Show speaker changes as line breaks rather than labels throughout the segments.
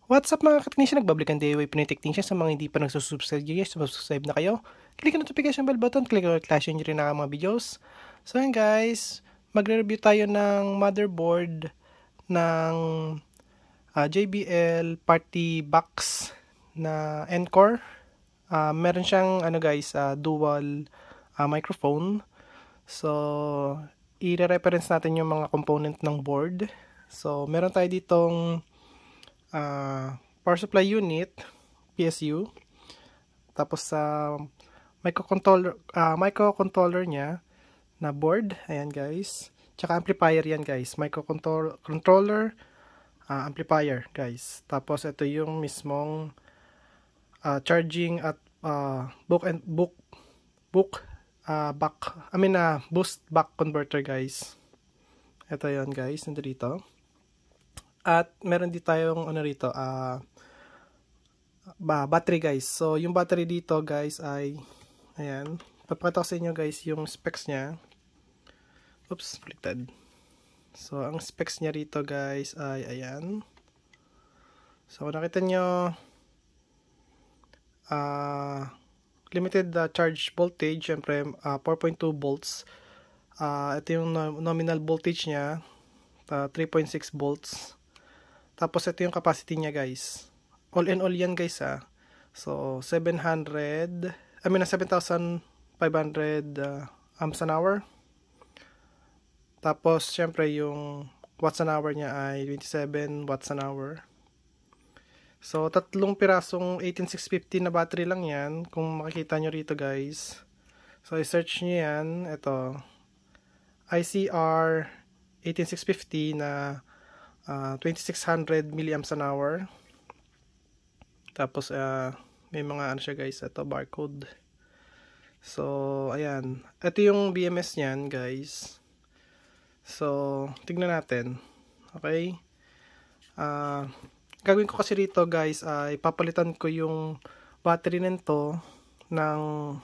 What's up mga ka-technician? Nagbabalikan DIY Pinoy Technician. Sa mga hindi pa subscribe na kayo. Click ang notification bell button, click ang flash nyo rin na mga videos. So yan guys, magre-review tayo ng motherboard ng JBL Party Box na Encore. Meron siyang dual microphone. So i-reference natin yung mga component ng board. So meron tayo ditong power supply unit, PSU. Tapos sa microcontroller niya na board. Ayan guys. Tsaka amplifier yan guys. Microcontroller, amplifier guys. Tapos ito yung mismong charging at boost back converter guys. Ito yan guys. Nandito. At meron din tayong battery guys. So yung battery dito guys ay ayan. Papakita ko sa inyo guys yung specs niya. Oops, baliktad. So ang specs niya rito guys ay ayan. So nakita nyo limited charge voltage, syempre 4.2 volts. Ito yung nominal voltage niya, 3.6 volts. Tapos ito yung capacity niya guys. All in all yan guys So 7,500 amps an hour. Tapos syempre yung watts an hour niya ay 27 watts an hour. So tatlong pirasong 18650 na battery lang yan. Kung makikita nyo rito guys. So i-search nyo yan. Ito ICR 18650 na 2600 milliamps an hour. Tapos may mga siya guys, ito barcode. So ayan, ito yung BMS niyan guys. So tignan natin. Okay, gagawin ko kasi rito guys ay papalitan ko yung battery nito ng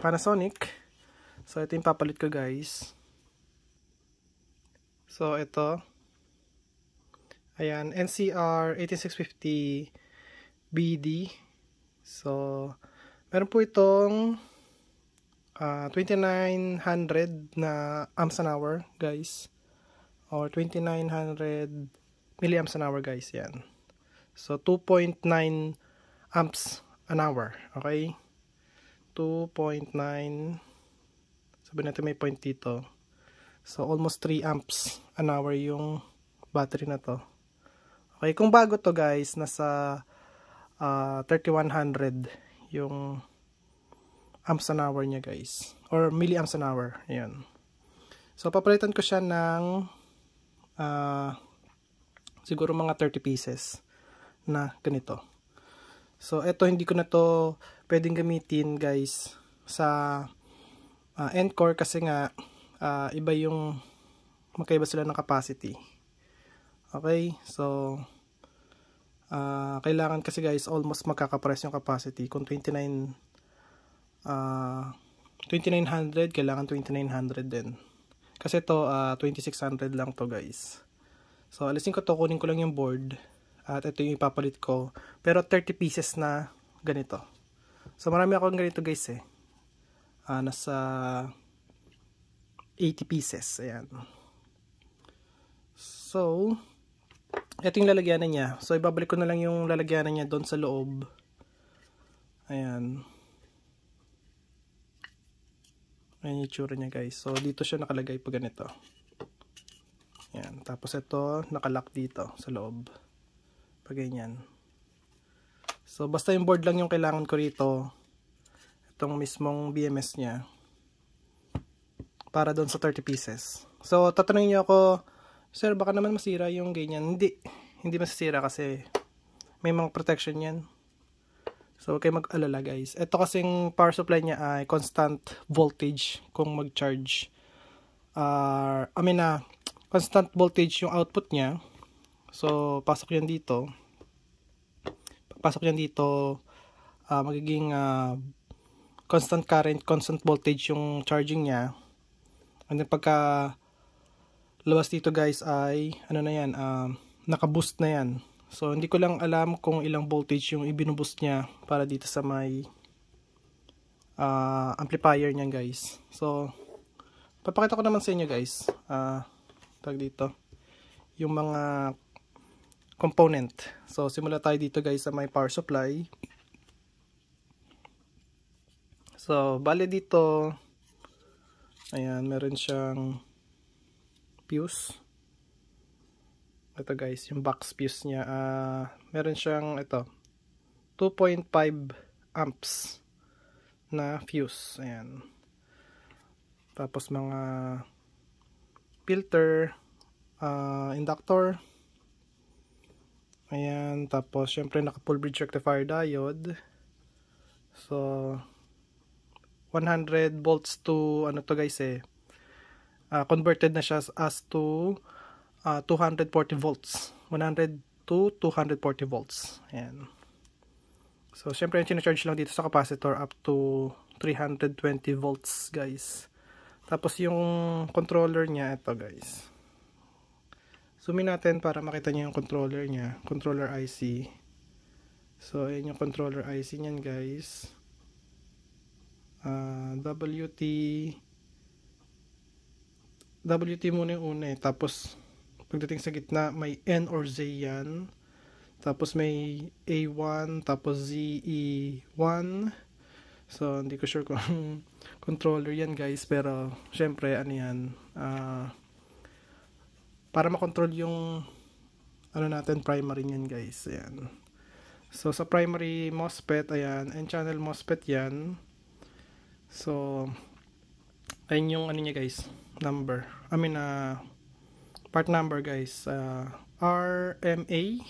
Panasonic. So ito yung papalit ko guys. So ito, ayan, NCR 18650 BD. So meron po itong 2900 na amps an hour guys, or 2900 milliamps an hour guys. Yan. So 2.9 amps an hour. Okay, 2.9, sabi natin may point dito. So almost 3 amps an hour yung battery na to. Okay, kung bago to guys, nasa 3100 yung amps an hour niya guys, or milliamps an hour. Ayan. So papalitan ko siya ng siguro mga 30 pieces na ganito. So eto, hindi ko na to pwedeng gamitin guys sa Encore kasi nga iba yung magkaiba sila ng capacity. Okay, so kailangan kasi guys almost magkakapares yung capacity. Kung 2900, kailangan 2900 din. Kasi ito 2600 lang to guys. So alisin ko to, kunin ko lang yung board. At ito yung ipapalit ko. Pero 30 pieces na ganito. So marami akong ganito guys nasa 80 pieces. Ayan. So ito yung lalagyanan niya. So ibabalik ko na lang yung lalagyanan niya doon sa loob. Ayan. Ayan yung itsura niya guys. So dito siya nakalagay pa ganito. Ayan. Tapos ito nakalock dito sa loob. Pag ganyan. So basta yung board lang yung kailangan ko rito. Itong mismong BMS niya. Para doon sa 30 pieces. So tatanungin niyo ako, sir, baka naman masira yung ganyan. Hindi masisira kasi may mga protection yan. So huwag kayo mag-alala guys. Ito kasing power supply niya ay constant voltage kung mag-charge. Constant voltage yung output niya. So pasok yan dito. Pagpasok yan dito, magiging constant current, constant voltage yung charging niya. And then pagka labas dito guys ay naka-boost na yan. So hindi ko lang alam kung ilang voltage yung ibinuboost niya para dito sa may amplifier niyan guys. So papakita ko naman sa inyo guys, tag dito yung mga component. So simula tayo dito guys sa may power supply. So bale dito, ayan, meron siyang fuse. Ito guys, yung box fuse niya, meron siyang ito 2.5 amps na fuse. Ayan. Tapos mga filter, inductor. Ayan, tapos syempre naka full bridge rectifier diode. So 100 volts to ano to guys converted na siya as to 240 volts. 100 to 240 volts. Ayan. So, syempre yung charge lang dito sa capacitor up to 320 volts, guys. Tapos yung controller niya, ito guys. Zoomin natin para makita niyo yung controller niya. Controller IC. So, ayan yung controller IC niyan, guys. WT muna yung una tapos pagdating sa gitna may N or Z yan, tapos may A1, tapos ZE1. So hindi ko sure kung controller yan guys, pero syempre ano yan, para makontrol yung ano natin, primary yan guys. Ayan. So sa primary MOSFET, ayan, N-channel MOSFET yan. So ayun yung ano niya guys, number, part number guys, RMA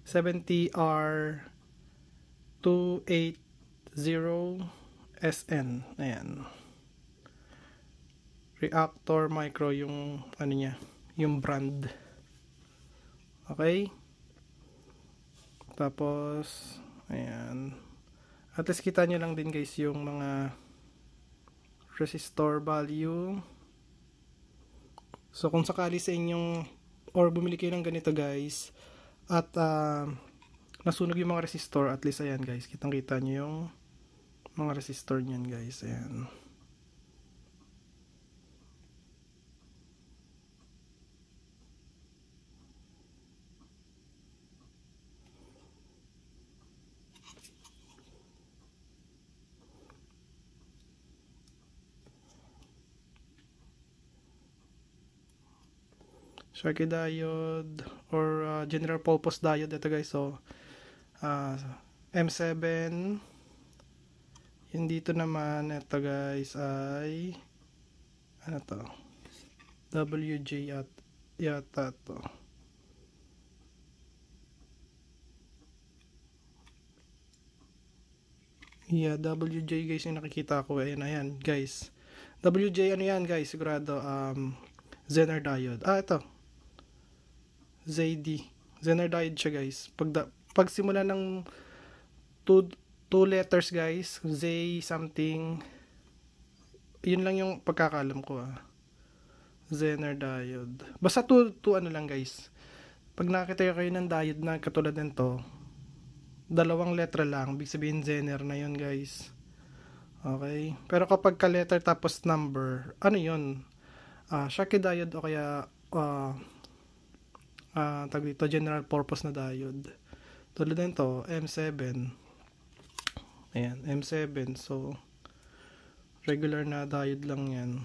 70R280SN. Ayan. Reactor Micro yung ano niya, yung brand. Okay? Tapos ayan. At least kita nyo lang din guys yung mga resistor value. So kung sakali sa inyong or bumili kayo ng ganito guys at nasunog yung mga resistor, at least ayan guys, kitang kita nyo yung mga resistor nyan guys. Ayan. Sharky diode or general purpose diode ito guys. So M7. Yung dito naman ito guys ay ano to, WJ at yata to. Yeah, WJ guys yung nakikita ko. Ayan guys, WJ ano yan guys, sigurado Zener diode. Ito ZD. Zener diode siya guys. Pag simula ng two letters guys, Z something, yun lang yung pagkakalam ko Zener diode. Basta to ano lang guys. Pag nakita kayo ng diode na katulad nito, dalawang letra lang, ibig sabihin Zener na yun guys. Okay? Pero kapag ka letter tapos number, ano yun? Schottky diode o kaya tag dito, general purpose na diode. Tulad nito, M7. Ayan, M7. So, regular na diode lang yan.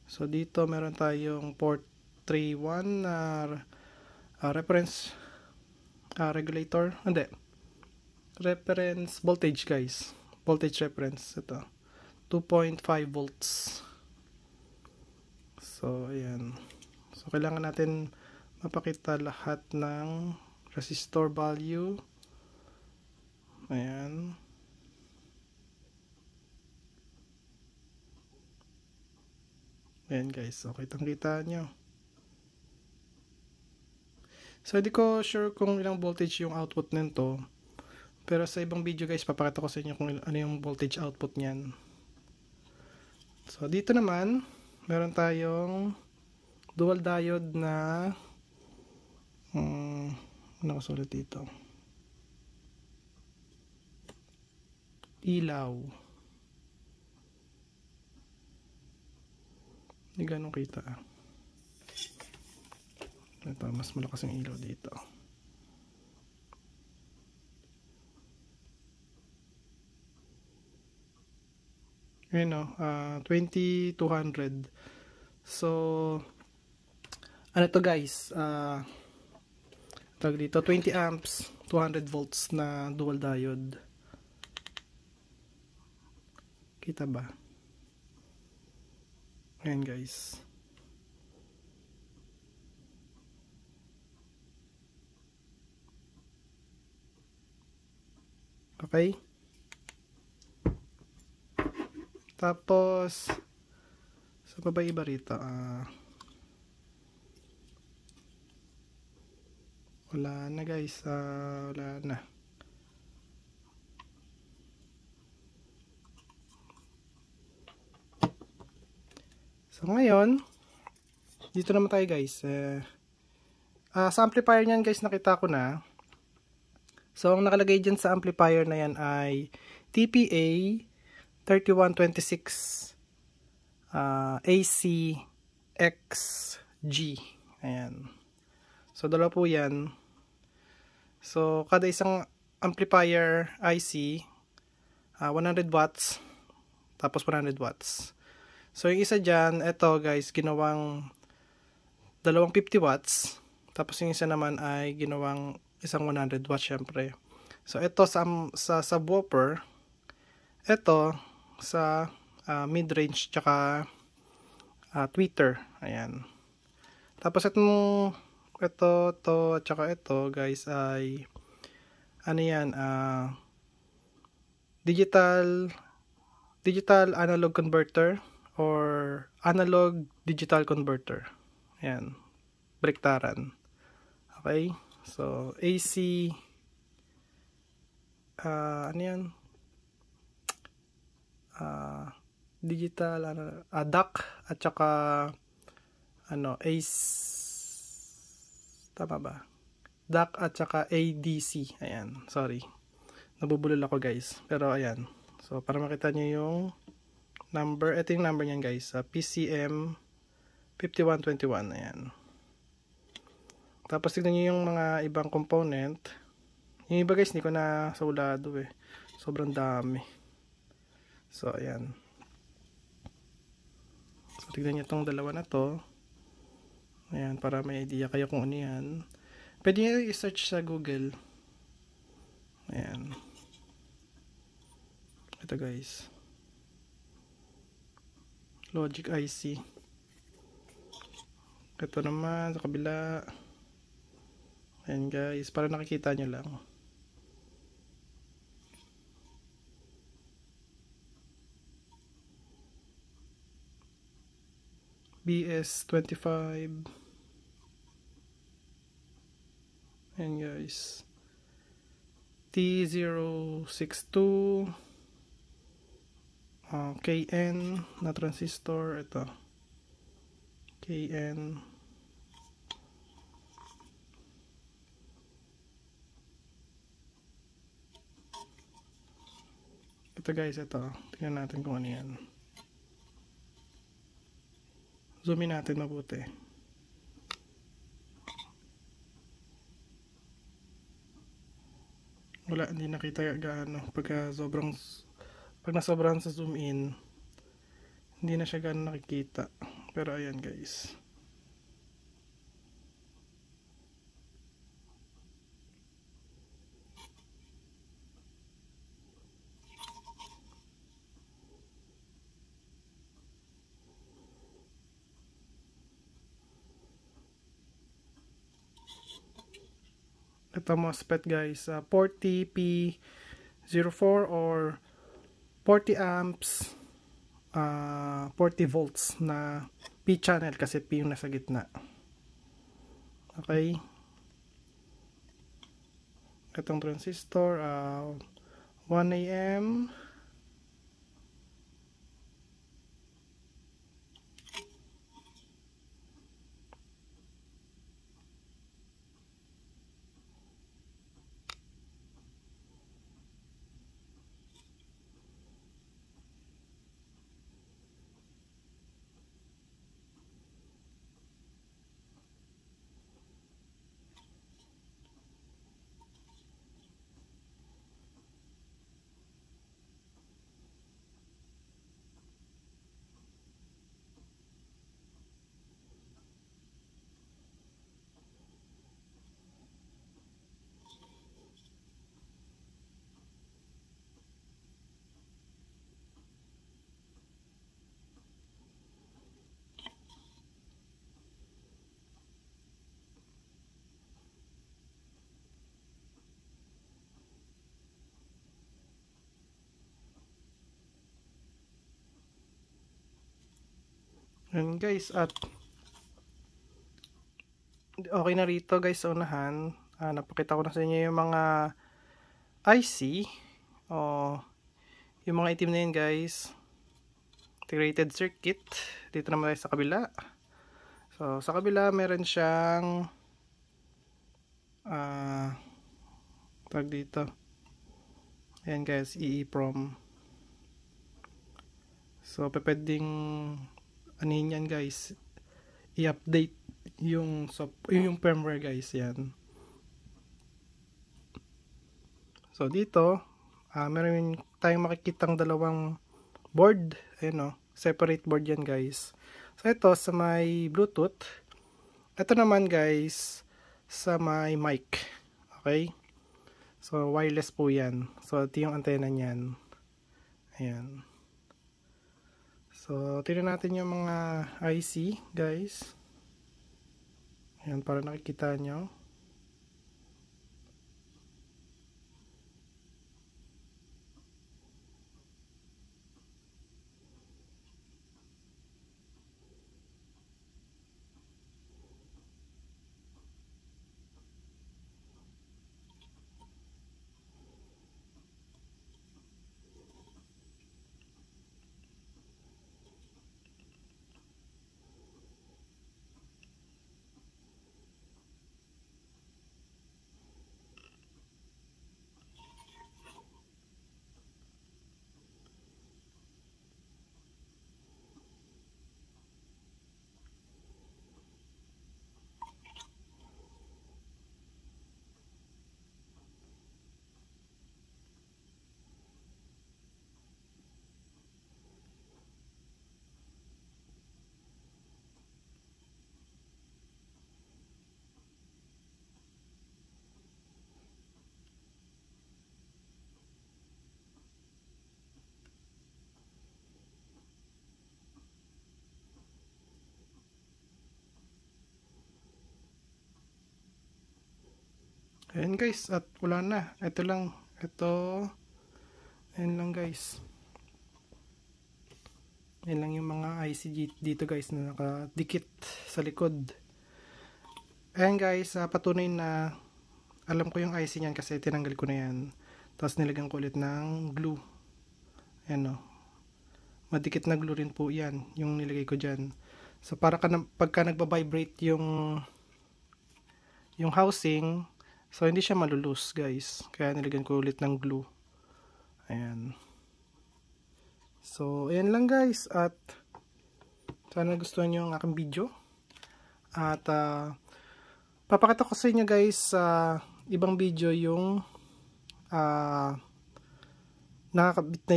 So, dito meron tayong port 3.1 na reference regulator. Hindi. Reference voltage guys. Voltage reference. Ito. 2.5 volts. So, ayan. So, kailangan natin mapakita lahat ng resistor value. Ayan. Ayan guys. So, kitang-kita nyo. So, hindi ko sure kung ilang voltage yung output nito. Pero sa ibang video guys, papakita ko sa inyo kung ano yung voltage output niyan. So, dito naman, meron tayong dual diode na Nakasulat dito. Ilaw. Hindi ganun kita. Ito, mas malakas yung ilaw dito. Yun o, 2200. So, ano to guys? Tawag dito, 20 amps, 200 volts na dual diode. Kita ba? Ayan guys. Okay? Tapos, sa baba iba rito, wala na guys, wala na. So ngayon, dito naman tayo guys. Sa amplifier niyan guys, nakita ko na. So ang nakalagay dyan sa amplifier na yan ay TPA 3126 ACXG. Ayan. So dalawa po yan. So kada isang amplifier IC 100 watts tapos 100 watts. So yung isa dyan, ito guys, ginawang dalawang 50 watts. Tapos yung isa naman ay ginawang isang 100 watts syempre. So ito sa subwoofer, ito sa mid-range tsaka tweeter. Ayan. Tapos ito tsaka ito guys ay ano yan, digital analog converter or analog digital converter. Ayan. Baliktaran. Okay. So AC ano yan? Digital DAC at saka tama ba? DAC at saka ADC. Ayan, sorry. Nabubulol ako guys. Pero ayan. So para makita nyo yung number, ito yung number niyan guys. PCM 5121. Ayan. Tapos tignan nyo yung mga ibang component. Yung iba guys, hindi ko na saulado eh. Sobrang dami. So, ayan. So, tignan nyo itong dalawa na to. Ayan, para may idea kayo kung ano yan. Pwede nyo i-search sa Google. Ayan. Ito guys. Logic IC. Ito naman, sa kabila. Ayan guys, para nakikita nyo lang. BS25. Ayan guys. T062. KN na transistor. Ito. KN. Ito guys, ito. Tingnan natin kung ano yan. Zoomin natin mabuti. Wala, hindi nakita gaano. Pag nasobrahan sa zoom in, hindi na siya gaano nakikita. Pero ayan guys. Ito MOSFET guys, 40P04 or 40 amps, 40 volts na P channel kasi P yung nasa gitna. Okay. Itong transistor, 1AM. Yun guys, at okay na rito guys sa unahan. Napakita ko na sa inyo yung mga IC o yung mga itim na yun guys, integrated circuit. Dito naman tayo sa kabila. So sa kabila meron siyang tag dito, ayan guys, EEPROM. So pwedeng anin yan guys, i-update yung firmware guys, yan. So dito meron tayong makikitang dalawang board, ayan o, separate board yan guys. So ito sa may Bluetooth, ito naman guys sa may mic. Okay, so wireless po yan. So ito yung antena nyan, ayan. So tingnan natin yung mga IC guys, ayan, para nakikita nyo. Ayan guys, at wala na. Ito lang. Ayan lang guys. Ayan lang yung mga IC dito guys na nakadikit sa likod. Ayan guys, patunay na alam ko yung IC niyan kasi tinanggal ko na yan. Tapos nilagyan ko ulit ng glue. Ayan o. Madikit na glue rin po yan, yung nilagay ko dyan. So para pagka nagbabibrate yung housing, so hindi siya malulus guys, kaya nilagyan ko ulit ng glue. Ayan. So ayan lang guys, at sana gustuhan nyo ang aking video. At papakita ko sa inyo guys sa ibang video yung nakakabit na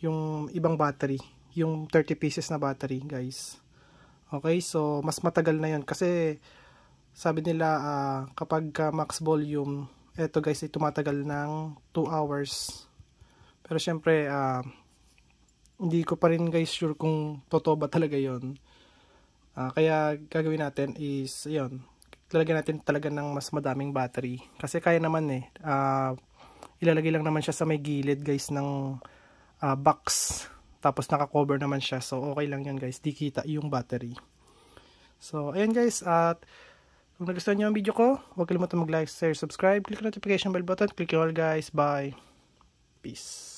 yung ibang battery, yung 30 pieces na battery guys. Okay, so mas matagal na yun kasi sabi nila kapag max volume, eto guys ay tumatagal ng 2 hours. Pero syempre hindi ko pa rin guys sure kung totoo ba talaga yon. Kaya gagawin natin is yun, lalagyan natin talaga ng mas madaming battery. Kasi kaya naman ilalagay lang naman siya sa may gilid guys ng box. Tapos naka-cover naman siya. So okay lang yan guys, di kita yung battery. So ayan guys, at kung nagustuhan nyo ang video ko, huwag kalimutan mag-like, share, subscribe, click the notification bell button, click all guys, bye, peace.